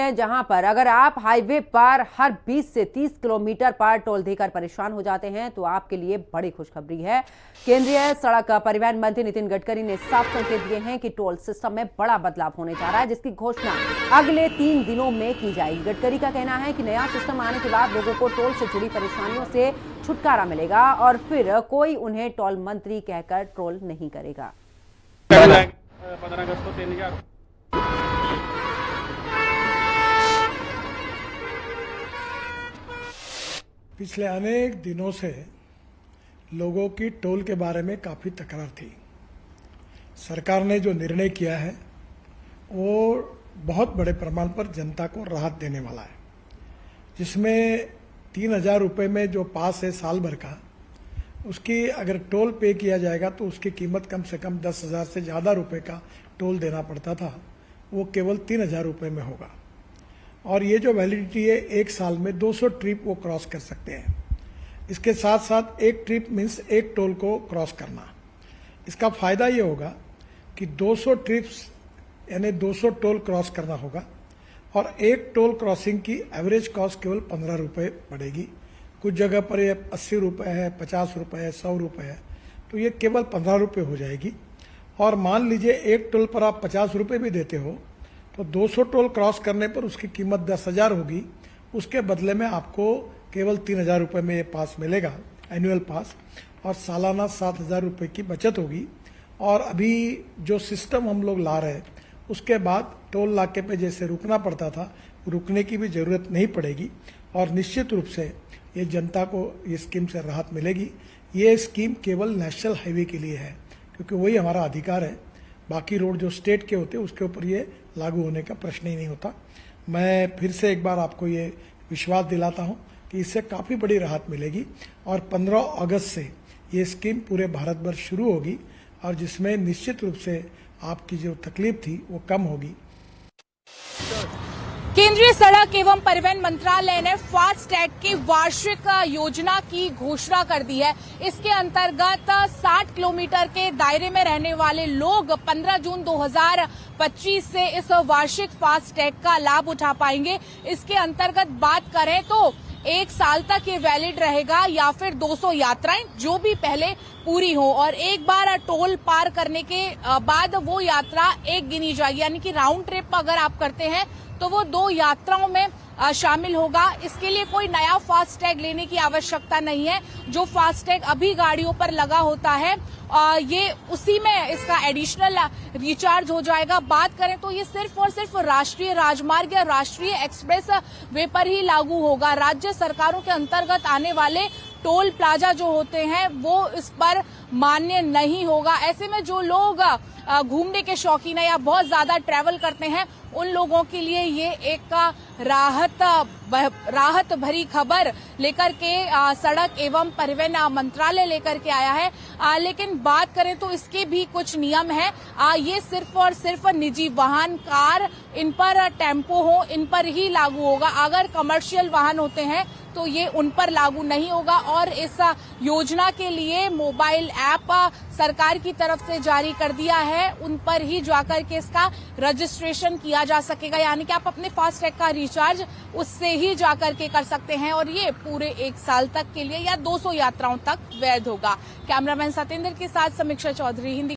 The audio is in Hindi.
हैं जहां पर अगर आप हाईवे पर हर 20 से 30 किलोमीटर पर टोल देकर परेशान हो जाते हैं तो आपके लिए बड़ी खुशखबरी है। केंद्रीय सड़क परिवहन मंत्री नितिन गडकरी ने साफ संकेत दिए हैं कि टोल सिस्टम में बड़ा बदलाव होने जा रहा है, जिसकी घोषणा अगले 3 दिनों में की जाएगी। गडकरी का कहना है कि नया सिस्टम आने के बाद लोगों को टोल से जुड़ी परेशानियों से छुटकारा मिलेगा और फिर कोई उन्हें टोल मंत्री कहकर ट्रोल नहीं करेगा। 15 अगस्त को 3000 पिछले अनेक दिनों से लोगों की टोल के बारे में काफ़ी तकरार थी। सरकार ने जो निर्णय किया है वो बहुत बड़े प्रमाण पर जनता को राहत देने वाला है, जिसमें 3000 रुपये में जो पास है साल भर का, उसकी अगर टोल पे किया जाएगा तो उसकी कीमत कम से कम 10,000 से ज़्यादा रुपये का टोल देना पड़ता था, वो केवल 3000 रुपये में होगा। और ये जो वैलिडिटी है, 1 साल में 200 ट्रिप वो क्रॉस कर सकते हैं। इसके साथ साथ एक ट्रिप मीन्स एक टोल को क्रॉस करना। इसका फायदा ये होगा कि 200 ट्रिप्स यानी 200 टोल क्रॉस करना होगा और एक टोल क्रॉसिंग की एवरेज कॉस्ट केवल 15 रुपये पड़ेगी। कुछ जगह पर ये 80 रुपये है, 50 रुपये है, 100 रुपये है, तो ये केवल 15 रुपये हो जाएगी। और मान लीजिए एक टोल पर आप 50 रुपये भी देते हो तो 200 टोल क्रॉस करने पर उसकी कीमत 10,000 होगी। उसके बदले में आपको केवल 3,000 रुपये में ये पास मिलेगा, एनुअल पास, और सालाना 7,000 रुपये की बचत होगी। और अभी जो सिस्टम हम लोग ला रहे हैं उसके बाद टोल नाके पे जैसे रुकना पड़ता था, रुकने की भी जरूरत नहीं पड़ेगी और निश्चित रूप से ये जनता को ये स्कीम से राहत मिलेगी। ये स्कीम केवल नेशनल हाईवे के लिए है क्योंकि वही हमारा अधिकार है। बाकी रोड जो स्टेट के होते हैं उसके ऊपर ये लागू होने का प्रश्न ही नहीं होता। मैं फिर से एक बार आपको ये विश्वास दिलाता हूं कि इससे काफ़ी बड़ी राहत मिलेगी और 15 अगस्त से ये स्कीम पूरे भारत भर शुरू होगी और जिसमें निश्चित रूप से आपकी जो तकलीफ थी वो कम होगी। केंद्रीय सड़क एवं परिवहन मंत्रालय ने फास्ट टैग की वार्षिक योजना की घोषणा कर दी है। इसके अंतर्गत 60 किलोमीटर के दायरे में रहने वाले लोग 15 जून 2025 से इस वार्षिक फास्ट टैग का लाभ उठा पाएंगे। इसके अंतर्गत बात करें तो 1 साल तक ये वैलिड रहेगा या फिर 200 यात्राएं जो भी पहले पूरी हो और एक बार टोल पार करने के बाद वो यात्रा एक गिनी जाएगी, यानी कि राउंड ट्रिप अगर आप करते हैं तो वो 2 यात्राओं में शामिल होगा। इसके लिए कोई नया फास्ट टैग लेने की आवश्यकता नहीं है। जो फास्ट टैग अभी गाड़ियों पर लगा होता है ये उसी में इसका एडिशनल रिचार्ज हो जाएगा। बात करें तो ये सिर्फ और सिर्फ राष्ट्रीय राजमार्ग या राष्ट्रीय एक्सप्रेस वे पर ही लागू होगा। राज्य सरकारों के अंतर्गत आने वाले टोल प्लाजा जो होते हैं वो इस पर मान्य नहीं होगा। ऐसे में जो लोग घूमने के शौकीन है या बहुत ज्यादा ट्रैवल करते हैं उन लोगों के लिए ये एक राहत भरी खबर लेकर के सड़क एवं परिवहन मंत्रालय लेकर के आया है। लेकिन बात करें तो इसके भी कुछ नियम है। ये सिर्फ और सिर्फ निजी वाहन, कार, इन पर टेम्पो हो, इन पर ही लागू होगा। अगर कमर्शियल वाहन होते हैं तो ये उन पर लागू नहीं होगा। और इस योजना के लिए मोबाइल ऐप सरकार की तरफ से जारी कर दिया है, उन पर ही जाकर के इसका रजिस्ट्रेशन किया जा सकेगा, यानी कि आप अपने फास्ट टैग का रिचार्ज उससे ही जाकर के कर सकते हैं और ये पूरे 1 साल तक के लिए या 200 यात्राओं तक वैध होगा। कैमरामैन सतेंद्र के साथ समीक्षा चौधरी, हिंदी।